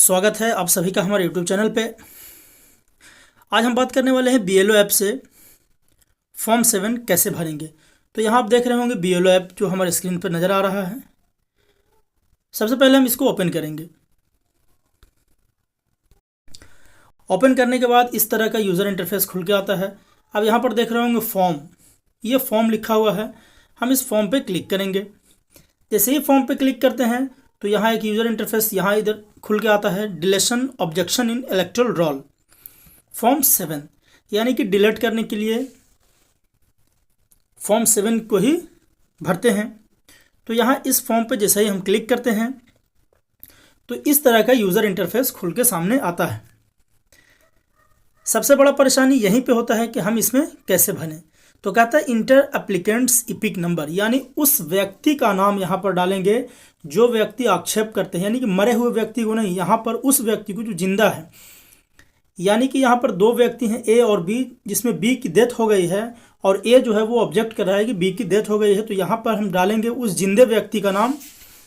स्वागत है आप सभी का हमारे यूट्यूब चैनल पे। आज हम बात करने वाले हैं BLO ऐप से फॉर्म 7 कैसे भरेंगे। तो यहाँ आप देख रहे होंगे BLO ऐप जो हमारे स्क्रीन पर नज़र आ रहा है। सबसे पहले हम इसको ओपन करेंगे। ओपन करने के बाद इस तरह का यूज़र इंटरफेस खुल के आता है। अब यहाँ पर देख रहे होंगे फॉर्म, ये फॉर्म लिखा हुआ है। हम इस फॉर्म पे क्लिक करेंगे। जैसे ही फॉर्म पे क्लिक करते हैं तो यहाँ एक यूज़र इंटरफेस यहाँ इधर खुल के आता है, डिलीशन ऑब्जेक्शन इन इलेक्टोरल रोल फॉर्म 7, यानी कि डिलीट करने के लिए फॉर्म 7 को ही भरते हैं। तो यहाँ इस फॉर्म पे जैसे ही हम क्लिक करते हैं तो इस तरह का यूज़र इंटरफेस खुल के सामने आता है। सबसे बड़ा परेशानी यहीं पे होता है कि हम इसमें कैसे भरें। तो कहता है इंटर एप्लीकेंट्स इपिक नंबर, यानी उस व्यक्ति का नाम यहाँ पर डालेंगे जो व्यक्ति आक्षेप करते हैं, यानी कि मरे हुए व्यक्ति को नहीं, यहाँ पर उस व्यक्ति को जो जिंदा है। यानी कि यहाँ पर दो व्यक्ति हैं A और B, जिसमें B की डेथ हो गई है और A जो है वो ऑब्जेक्ट कर रहा है कि B की डेथ हो गई है। तो यहाँ पर हम डालेंगे उस जिंदे व्यक्ति का नाम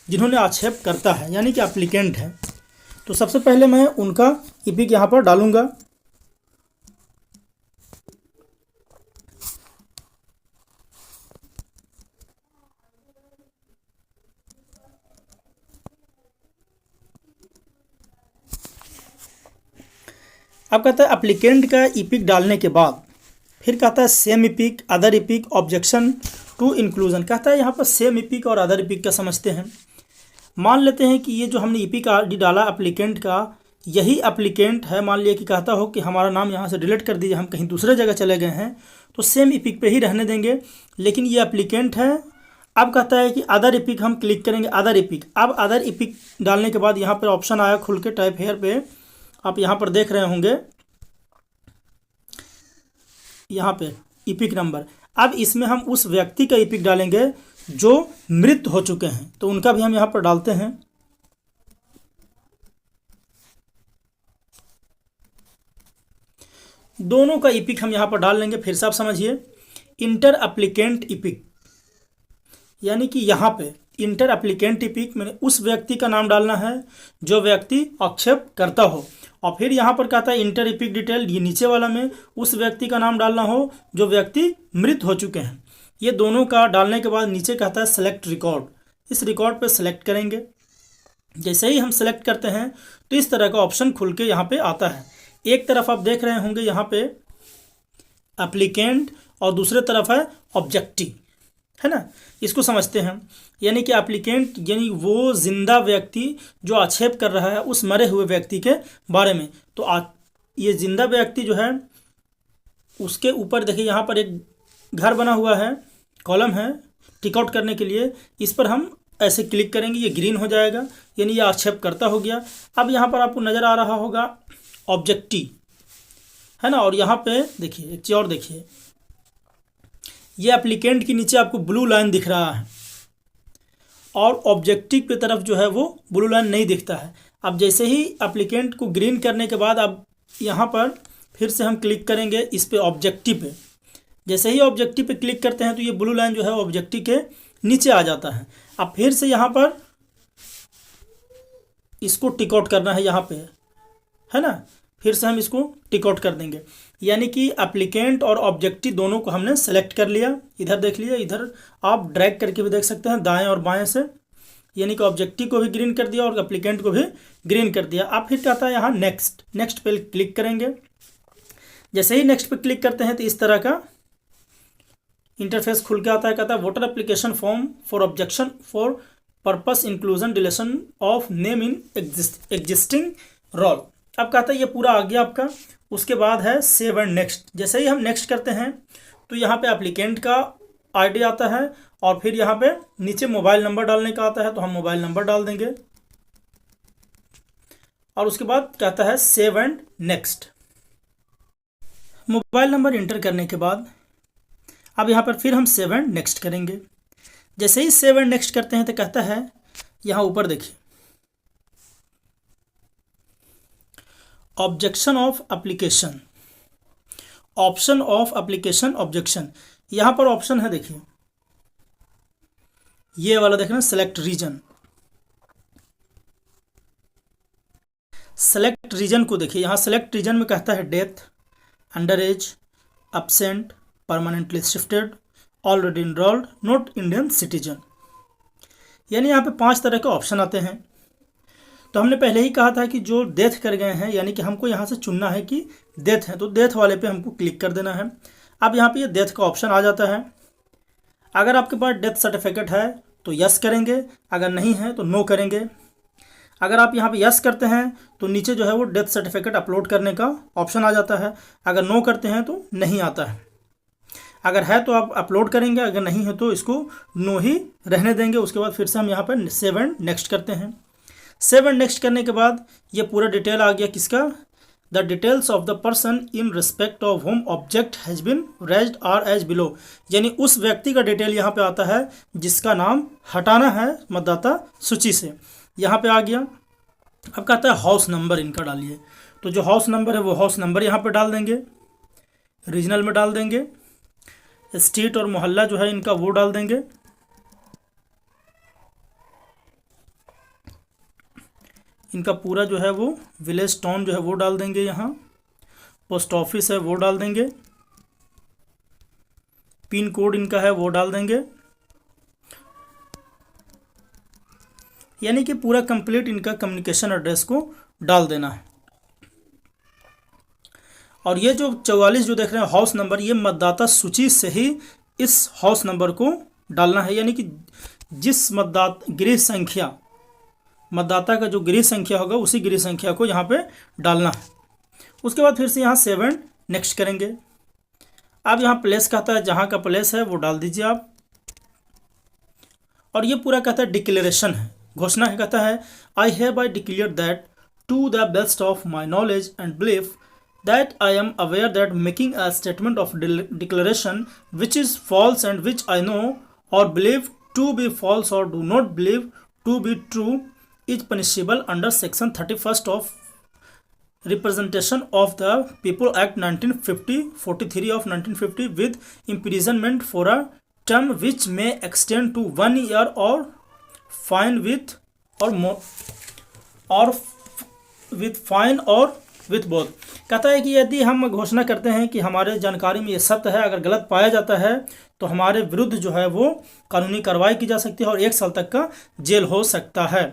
जिन्होंने आक्षेप करता है, यानी कि एप्लीकेंट है। तो सबसे पहले मैं उनका इपिक यहाँ पर डालूंगा। अब कहता है एप्लीकेंट का इपिक डालने के बाद फिर कहता है same epic, other epic, objection to inclusion. कहता है यहाँ पर सेम इपिक और अदर इपिक का समझते हैं। मान लेते हैं कि ये जो हमने इपिक आईडी डाला एप्लीकेंट का, यही एप्लीकेंट है। मान लिया कि कहता हो कि हमारा नाम यहाँ से डिलीट कर दीजिए, हम कहीं दूसरे जगह चले गए हैं, तो सेम इपिक पे ही रहने देंगे, लेकिन ये एप्लीकेंट है। अब कहता है कि अदर इपिक हम क्लिक करेंगे, अदर इपिक। अब अदर इपिक डालने के बाद यहाँ पर ऑप्शन आया खुल के टाइप हेयर पे, आप यहाँ पर देख रहे होंगे यहाँ पे इपिक नंबर। अब इसमें हम उस व्यक्ति का इपिक डालेंगे जो मृत हो चुके हैं, तो उनका भी हम यहाँ पर डालते हैं। दोनों का इपिक हम यहाँ पर डाल लेंगे। फिर से आप समझिए, इंटर एप्लीकेंट इपिक, यानी कि यहाँ पे इंटर एप्लीकेंट इपिक मैंने उस व्यक्ति का नाम डालना है जो व्यक्ति आक्षेप करता हो। और फिर यहाँ पर कहता है इंटर इपिक डिटेल, ये नीचे वाला में उस व्यक्ति का नाम डालना हो जो व्यक्ति मृत हो चुके हैं। ये दोनों का डालने के बाद नीचे कहता है सेलेक्ट रिकॉर्ड, इस रिकॉर्ड पे सेलेक्ट करेंगे। जैसे ही हम सेलेक्ट करते हैं तो इस तरह का ऑप्शन खुल के यहाँ पे आता है। एक तरफ आप देख रहे होंगे यहाँ पे एप्लीकेंट और दूसरे तरफ है ऑब्जेक्टिव, है ना। इसको समझते हैं, यानी कि एप्लीकेंट यानी वो जिंदा व्यक्ति जो आक्षेप कर रहा है उस मरे हुए व्यक्ति के बारे में। तो ये जिंदा व्यक्ति जो है उसके ऊपर देखिए यहाँ पर एक घर बना हुआ है, कॉलम है टिक आउट करने के लिए। इस पर हम ऐसे क्लिक करेंगे, ये ग्रीन हो जाएगा, यानी ये आक्षेप करता हो गया। अब यहाँ पर आपको नज़र आ रहा होगा ऑब्जेक्टिव, है ना। और यहाँ पे देखिए एक चीज़ और देखिए, ये एप्लीकेंट के नीचे आपको ब्लू लाइन दिख रहा है और ऑब्जेक्टिव की तरफ जो है वो ब्लू लाइन नहीं दिखता है। अब जैसे ही एप्लीकेंट को ग्रीन करने के बाद अब यहाँ पर फिर से हम क्लिक करेंगे इस पे ऑब्जेक्टिव पे। जैसे ही ऑब्जेक्टिव पे क्लिक करते हैं तो ये ब्लू लाइन जो है ऑब्जेक्टिव के नीचे आ जाता है। अब फिर से यहाँ पर इसको टिक आउट करना है यहाँ पे, है ना। फिर से हम इसको टिक आउट कर देंगे, यानी कि एप्लीकेंट और ऑब्जेक्टिव दोनों को हमने सेलेक्ट कर लिया। इधर देख लिया, इधर आप ड्रैग करके भी देख सकते हैं दाएं और बाएं से, यानी कि ऑब्जेक्टिव को भी ग्रीन कर दिया और एप्लीकेंट को भी ग्रीन कर दिया। अब फिर कहता है यहाँ नेक्स्ट, नेक्स्ट पे क्लिक करेंगे। जैसे ही नेक्स्ट पे क्लिक करते हैं तो इस तरह का इंटरफेस खुल के आता है। कहता है voter application form for objection for purpose inclusion deletion of name in existing roll. अब कहता है ये पूरा आ गया आपका। उसके बाद है सेव एंड नेक्स्ट। जैसे ही हम नेक्स्ट करते हैं तो यहाँ पे एप्लीकेंट का आईडी आता है और फिर यहाँ पे नीचे मोबाइल नंबर डालने का आता है, तो हम मोबाइल नंबर डाल देंगे। और उसके बाद कहता है save and next. Mobile number inter करने के बाद अब यहाँ पर फिर हम सेव एंड नेक्स्ट करेंगे। जैसे ही सेव एंड नेक्स्ट करते हैं तो कहता है यहाँ ऊपर देखिए objection of application, option of application objection. यहाँ पर ऑप्शन है देखिए ये वाला, देखना सेलेक्ट रीजन। सेलेक्ट रीजन को देखिए, यहाँ सेलेक्ट रीजन में कहता है death, under as, absent, permanently shifted, already enrolled, not Indian citizen. यानी यहाँ पे 5 तरह के ऑप्शन आते हैं। तो हमने पहले ही कहा था कि जो डेथ कर गए हैं, यानी कि हमको यहाँ से चुनना है कि डेथ है, तो डेथ वाले पे हमको क्लिक कर देना है। अब यहाँ पे ये डेथ का ऑप्शन आ जाता है। अगर आपके पास डेथ सर्टिफिकेट है तो यस करेंगे, अगर नहीं है तो नो करेंगे। अगर आप यहाँ पे यस करते हैं तो नीचे जो है वो डेथ सर्टिफिकेट अपलोड करने का ऑप्शन आ जाता है, अगर नो करते हैं तो नहीं आता है। अगर है तो आप अपलोड करेंगे, अगर नहीं है तो इसको नो ही रहने देंगे। उसके बाद फिर से हम यहाँ पर सेव एंड नेक्स्ट करते हैं। सेव एंड नेक्स्ट करने के बाद ये पूरा डिटेल आ गया किसका, the details of the person in respect of home object has been raised are as below. यानी उस व्यक्ति का डिटेल यहाँ पे आता है जिसका नाम हटाना है मतदाता सूची से। यहाँ पे आ गया। अब कहता है हाउस नंबर इनका डालिए, तो जो हाउस नंबर है वो हाउस नंबर यहाँ पे डाल देंगे, रीजनल में डाल देंगे, स्ट्रीट और मोहल्ला जो है इनका वो डाल देंगे, इनका पूरा जो है वो विलेज टाउन जो है वो डाल देंगे, यहाँ पोस्ट ऑफिस है वो डाल देंगे, पिन कोड इनका है वो डाल देंगे। यानी कि पूरा कंप्लीट इनका कम्युनिकेशन एड्रेस को डाल देना है। और ये जो 44 जो देख रहे हैं हाउस नंबर, ये मतदाता सूची से ही इस हाउस नंबर को डालना है। यानी कि जिस गृह संख्या, मतदाता का जो गृह संख्या होगा उसी गृह संख्या को यहाँ पे डालना है। उसके बाद फिर से यहाँ सेव एंड नेक्स्ट करेंगे। अब यहाँ प्लेस कहता है, जहाँ का प्लेस है वो डाल दीजिए आप। और ये पूरा कहता है डिक्लेरेशन है, घोषणा है। कहता है I have by declare that to the best of my knowledge and belief that I am aware that making a statement of declaration which is false and which I know or believe to be false or do not believe to be true is punishable under section 31st of Representation of the People Act 1950 43 of 1950 with imprisonment for a term which may extend to 1 year or fine with or more or with fine or with both. कहता है कि यदि हम घोषणा करते हैं कि हमारे जानकारी में ये सत्य है, अगर गलत पाया जाता है तो हमारे विरुद्ध जो है वो कानूनी कार्रवाई की जा सकती है और 1 साल तक का जेल हो सकता है।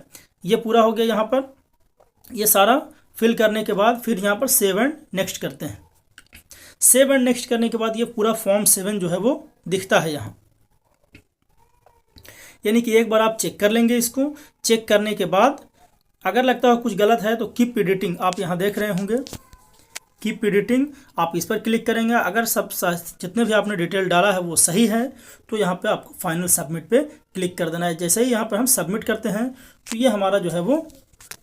ये पूरा हो गया। यहाँ पर ये सारा फिल करने के बाद फिर यहाँ पर सेव एंड नेक्स्ट करते हैं। सेव एंड नेक्स्ट करने के बाद ये पूरा फॉर्म 7 जो है वो दिखता है यहाँ। यानी कि एक बार आप चेक कर लेंगे। इसको चेक करने के बाद अगर लगता है कुछ गलत है तो कीप एडिटिंग आप यहाँ देख रहे होंगे, कीप एडिटिंग आप इस पर क्लिक करेंगे। अगर सब जितने भी आपने डिटेल डाला है वो सही है तो यहाँ पे आपको फाइनल सबमिट पे क्लिक कर देना है। जैसे ही यहाँ पर हम सबमिट करते हैं तो ये हमारा जो है वो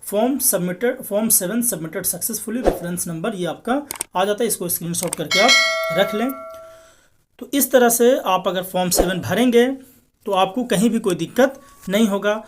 form 7 submitted successfully, reference number ये आपका आ जाता है। इसको स्क्रीनशॉट करके आप रख लें। तो इस तरह से आप अगर फॉर्म 7 भरेंगे तो आपको कहीं भी कोई दिक्कत नहीं होगा।